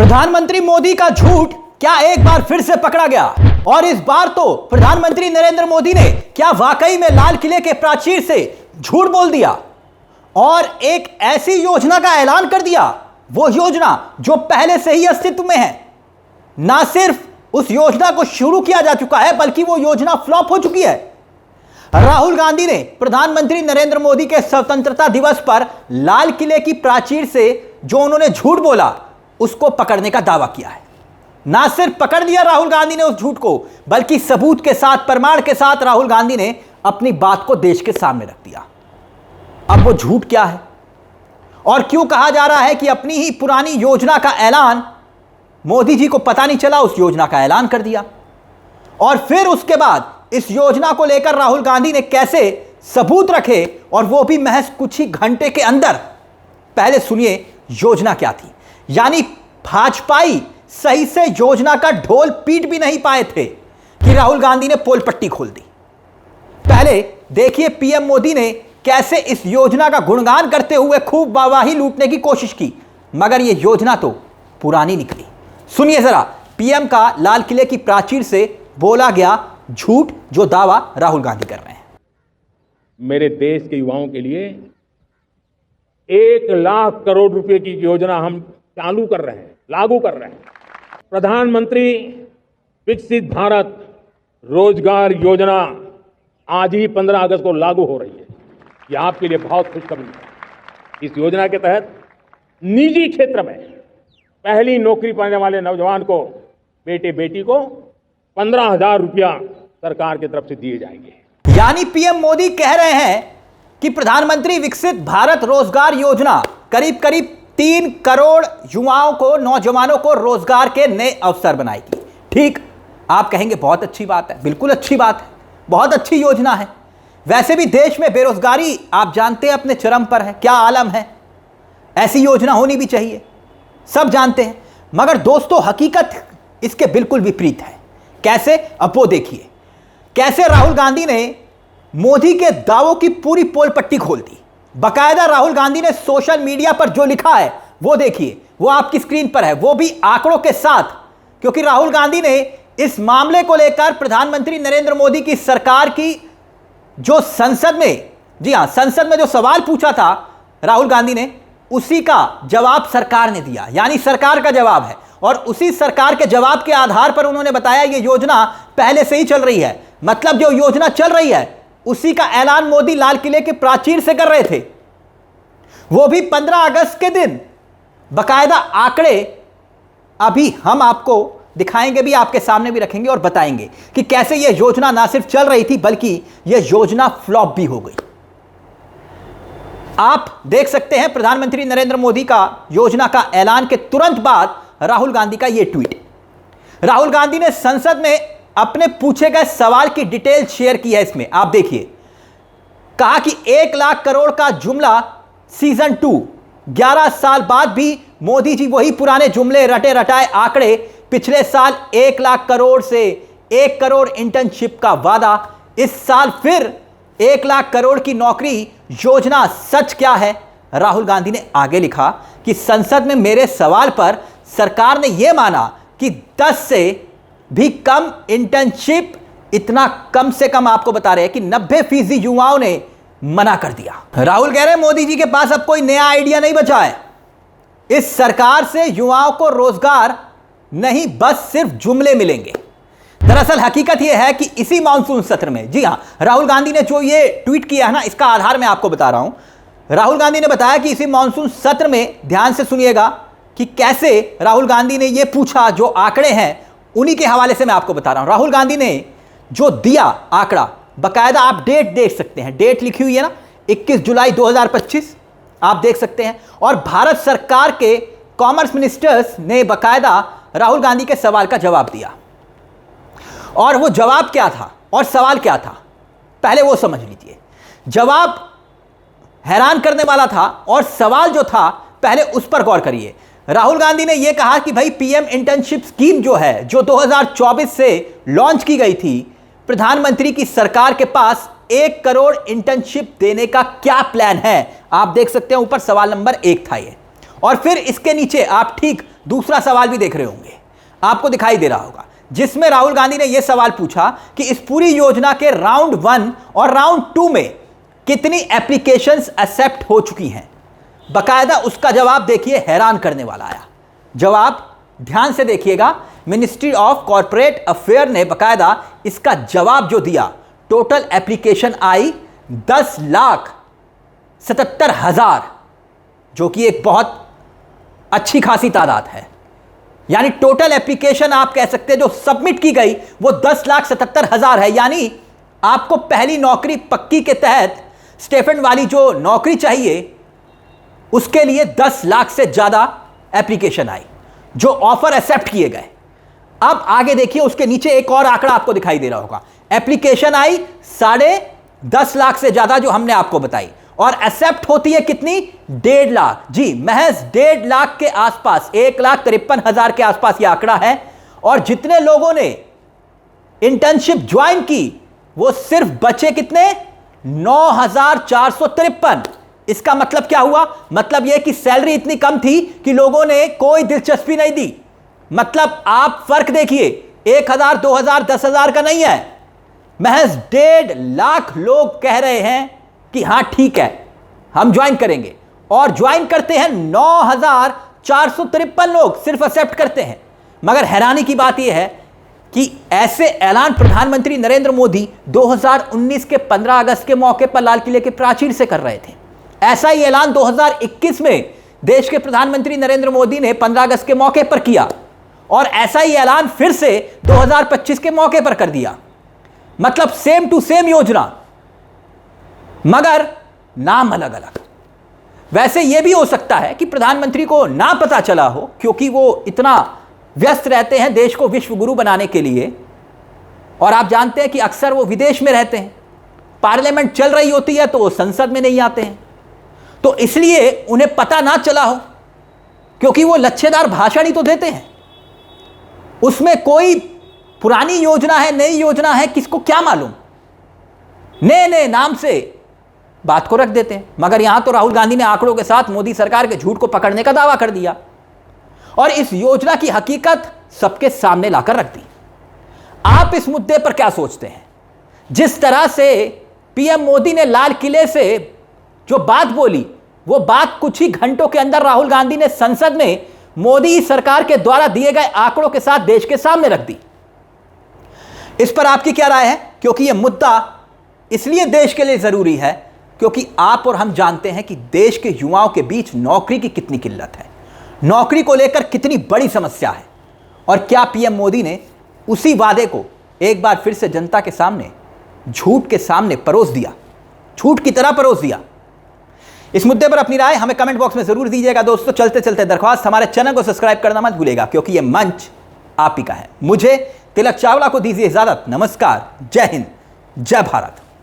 प्रधानमंत्री मोदी का झूठ क्या एक बार फिर से पकड़ा गया? और इस बार तो प्रधानमंत्री नरेंद्र मोदी ने क्या वाकई में लाल किले के प्राचीर से झूठ बोल दिया और एक ऐसी योजना का ऐलान कर दिया, वो योजना जो पहले से ही अस्तित्व में है। ना सिर्फ उस योजना को शुरू किया जा चुका है, बल्कि वो योजना फ्लॉप हो चुकी है। राहुल गांधी ने प्रधानमंत्री नरेंद्र मोदी के स्वतंत्रता दिवस पर लाल किले की प्राचीर से जो उन्होंने झूठ बोला, उसको पकड़ने का दावा किया है। ना सिर्फ पकड़ लिया राहुल गांधी ने उस झूठ को, बल्कि सबूत के साथ, प्रमाण के साथ राहुल गांधी ने अपनी बात को देश के सामने रख दिया। अब वो झूठ क्या है और क्यों कहा जा रहा है कि अपनी ही पुरानी योजना का ऐलान मोदी जी को पता नहीं चला, उस योजना का ऐलान कर दिया। और फिर उसके बाद इस योजना को लेकर राहुल गांधी ने कैसे सबूत रखे, और वो भी महज कुछ ही घंटे के अंदर। पहले सुनिए योजना क्या थी। यानी भाजपाई सही से योजना का ढोल पीट भी नहीं पाए थे कि राहुल गांधी ने पोल पट्टी खोल दी। पहले देखिए पीएम मोदी ने कैसे इस योजना का गुणगान करते हुए खूब वाहवाही लूटने की कोशिश की, मगर यह योजना तो पुरानी निकली। सुनिए जरा पीएम का लाल किले की प्राचीर से बोला गया झूठ, जो दावा राहुल गांधी कर रहे हैं। मेरे देश के युवाओं के लिए 1 लाख करोड़ रुपए की योजना हम चालू कर रहे हैं, लागू कर रहे हैं। प्रधानमंत्री विकसित भारत रोजगार योजना आज ही 15 अगस्त को लागू हो रही है। यह आपके लिए बहुत खुशखबरी है। इस योजना के तहत निजी क्षेत्र में पहली नौकरी पाने वाले नौजवान को, बेटे बेटी को 15,000 रुपया सरकार की तरफ से दिए जाएंगे। यानी पीएम मोदी कह रहे हैं कि प्रधानमंत्री विकसित भारत रोजगार योजना करीब करीब 3 करोड़ युवाओं को, नौजवानों को रोजगार के नए अवसर बनाएगी। ठीक, आप कहेंगे बहुत अच्छी बात है। बिल्कुल अच्छी बात है, बहुत अच्छी योजना है। वैसे भी देश में बेरोजगारी आप जानते हैं अपने चरम पर है, क्या आलम है। ऐसी योजना होनी भी चाहिए, सब जानते हैं। मगर दोस्तों हकीकत इसके बिल्कुल विपरीत है। कैसे? अब वो देखिए कैसे राहुल गांधी ने मोदी के दावों की पूरी पोल पट्टी खोल दी। बकायदा राहुल गांधी ने सोशल मीडिया पर जो लिखा है वो देखिए, वो आपकी स्क्रीन पर है, वो भी आंकड़ों के साथ। क्योंकि राहुल गांधी ने इस मामले को लेकर प्रधानमंत्री नरेंद्र मोदी की सरकार की जो संसद में, जी हां, संसद में जो सवाल पूछा था राहुल गांधी ने, उसी का जवाब सरकार ने दिया। यानी सरकार का जवाब है, और उसी सरकार के जवाब के आधार पर उन्होंने बताया ये योजना पहले से ही चल रही है। मतलब जो योजना चल रही है उसी का ऐलान मोदी लाल किले के प्राचीर से कर रहे थे, वो भी 15 अगस्त के दिन। बकायदा आंकड़े अभी हम आपको दिखाएंगे भी, आपके सामने भी रखेंगे और बताएंगे कि कैसे यह योजना ना सिर्फ चल रही थी, बल्कि यह योजना फ्लॉप भी हो गई। आप देख सकते हैं प्रधानमंत्री नरेंद्र मोदी का योजना का ऐलान के तुरंत बाद राहुल गांधी का यह ट्वीट। राहुल गांधी ने संसद में अपने पूछे गए सवाल की डिटेल शेयर की है। इसमें आप देखिए, कहा कि 1 लाख करोड़ का जुमला सीजन 2, 11 साल बाद भी मोदी जी वही पुराने जुमले, रटे रटाए आंकड़े। पिछले साल 1 लाख करोड़ से 1 करोड़ इंटर्नशिप का वादा, इस साल फिर 1 लाख करोड़ की नौकरी योजना। सच क्या है? राहुल गांधी ने आगे लिखा कि संसद में मेरे सवाल पर सरकार ने यह माना कि 10 से भी कम इंटर्नशिप, इतना कम से कम आपको बता रहे हैं कि 90% युवाओं ने मना कर दिया। राहुल कह रहे हैं मोदी जी के पास अब कोई नया आइडिया नहीं बचा है। इस सरकार से युवाओं को रोजगार नहीं, बस सिर्फ जुमले मिलेंगे। दरअसल हकीकत यह है कि इसी मानसून सत्र में, जी हां, राहुल गांधी ने जो ये ट्वीट किया है ना, इसका आधार मैं आपको बता रहा हूं। राहुल गांधी ने बताया कि इसी मानसून सत्र में, ध्यान से सुनिएगा कि कैसे राहुल गांधी ने यह पूछा, जो आंकड़े हैं उन्हीं के हवाले से मैं आपको बता रहा हूं। राहुल गांधी ने जो दिया आंकड़ा, बकायदा आप डेट देख सकते हैं, डेट लिखी हुई है ना, 21 जुलाई 2025, आप देख सकते हैं। और भारत सरकार के कॉमर्स मिनिस्टर्स ने बकायदा राहुल गांधी के सवाल का जवाब दिया। और वो जवाब क्या था और सवाल क्या था, पहले वो समझ लीजिए। जवाब हैरान करने वाला था, और सवाल जो था पहले उस पर गौर करिए। राहुल गांधी ने यह कहा कि भाई पीएम इंटर्नशिप स्कीम जो है, जो 2024 से लॉन्च की गई थी, प्रधानमंत्री की सरकार के पास 1 करोड़ इंटर्नशिप देने का क्या प्लान है। आप देख सकते हैं ऊपर सवाल नंबर 1 था ये। और फिर इसके नीचे आप ठीक दूसरा सवाल भी देख रहे होंगे, आपको दिखाई दे रहा होगा, जिसमें राहुल गांधी ने यह सवाल पूछा कि इस पूरी योजना के राउंड 1 और राउंड 2 में कितनी एप्लीकेशंस एक्सेप्ट हो चुकी हैं। बकायदा उसका जवाब देखिए, हैरान करने वाला आया जवाब। ध्यान से देखिएगा, मिनिस्ट्री ऑफ कॉर्पोरेट अफेयर ने बकायदा इसका जवाब जो दिया, टोटल एप्लीकेशन आई 10,77,000, जो कि एक बहुत अच्छी खासी तादाद है। यानी टोटल एप्लीकेशन आप कह सकते हैं जो सबमिट की गई वो 10,77,000 है। यानी आपको पहली नौकरी पक्की के तहत स्टेफन वाली जो नौकरी चाहिए उसके लिए 10 लाख से ज्यादा एप्लीकेशन आई, जो ऑफर एक्सेप्ट किए गए। अब आगे देखिए, उसके नीचे एक और आंकड़ा आपको दिखाई दे रहा होगा, एप्लीकेशन आई 10.5 लाख से ज्यादा जो हमने आपको बताई, और एक्सेप्ट होती है कितनी, 1.5 लाख। जी, महज 1.5 लाख के आसपास, 1,53,000 के आसपास यह आंकड़ा है। और जितने लोगों ने इंटर्नशिप ज्वाइन की वो सिर्फ बचे कितने, 9,453। इसका मतलब क्या हुआ, मतलब यह कि सैलरी इतनी कम थी कि लोगों ने कोई दिलचस्पी नहीं दी। मतलब आप फर्क देखिए, 1,000, 2,000, 10,000 का नहीं है, महज 1.5 लाख लोग कह रहे हैं कि हां ठीक है हम ज्वाइन करेंगे, और ज्वाइन करते हैं 9,453 लोग सिर्फ एक्सेप्ट करते हैं। मगर हैरानी की बात यह है कि ऐसे ऐलान प्रधानमंत्री नरेंद्र मोदी 2019 के 15 अगस्त के मौके पर लाल किले के प्राचीर से कर रहे थे। ऐसा ही ऐलान 2021 में देश के प्रधानमंत्री नरेंद्र मोदी ने 15 अगस्त के मौके पर किया, और ऐसा ही ऐलान फिर से 2025 के मौके पर कर दिया। मतलब सेम टू सेम योजना, मगर नाम अलग अलग। वैसे यह भी हो सकता है कि प्रधानमंत्री को ना पता चला हो, क्योंकि वो इतना व्यस्त रहते हैं देश को विश्व गुरु बनाने के लिए, और आप जानते हैं कि अक्सर वो विदेश में रहते हैं, पार्लियामेंट चल रही होती है तो वो संसद में नहीं आते हैं, तो इसलिए उन्हें पता ना चला हो, क्योंकि वो लच्छेदार भाषण ही तो देते हैं, उसमें कोई पुरानी योजना है नई योजना है किसको क्या मालूम, नए नए नाम से बात को रख देते हैं। मगर यहां तो राहुल गांधी ने आंकड़ों के साथ मोदी सरकार के झूठ को पकड़ने का दावा कर दिया और इस योजना की हकीकत सबके सामने लाकर रख दी। आप इस मुद्दे पर क्या सोचते हैं? जिस तरह से पीएम मोदी ने लाल किले से जो बात बोली, वो बात कुछ ही घंटों के अंदर राहुल गांधी ने संसद में मोदी सरकार के द्वारा दिए गए आंकड़ों के साथ देश के सामने रख दी। इस पर आपकी क्या राय है? क्योंकि यह मुद्दा इसलिए देश के लिए जरूरी है क्योंकि आप और हम जानते हैं कि देश के युवाओं के बीच नौकरी की कितनी किल्लत है, नौकरी को लेकर कितनी बड़ी समस्या है, और क्या पीएम मोदी ने उसी वादे को एक बार फिर से जनता के सामने झूठ के सामने परोस दिया, झूठ की तरह परोस दिया। इस मुद्दे पर अपनी राय हमें कमेंट बॉक्स में जरूर दीजिएगा। दोस्तों, चलते चलते दरख्वास्त, हमारे चैनल को सब्सक्राइब करना मत भूलिएगा क्योंकि यह मंच आप ही का है। मुझे तिलक चावला को दीजिए इजाजत। नमस्कार, जय हिंद, जय भारत।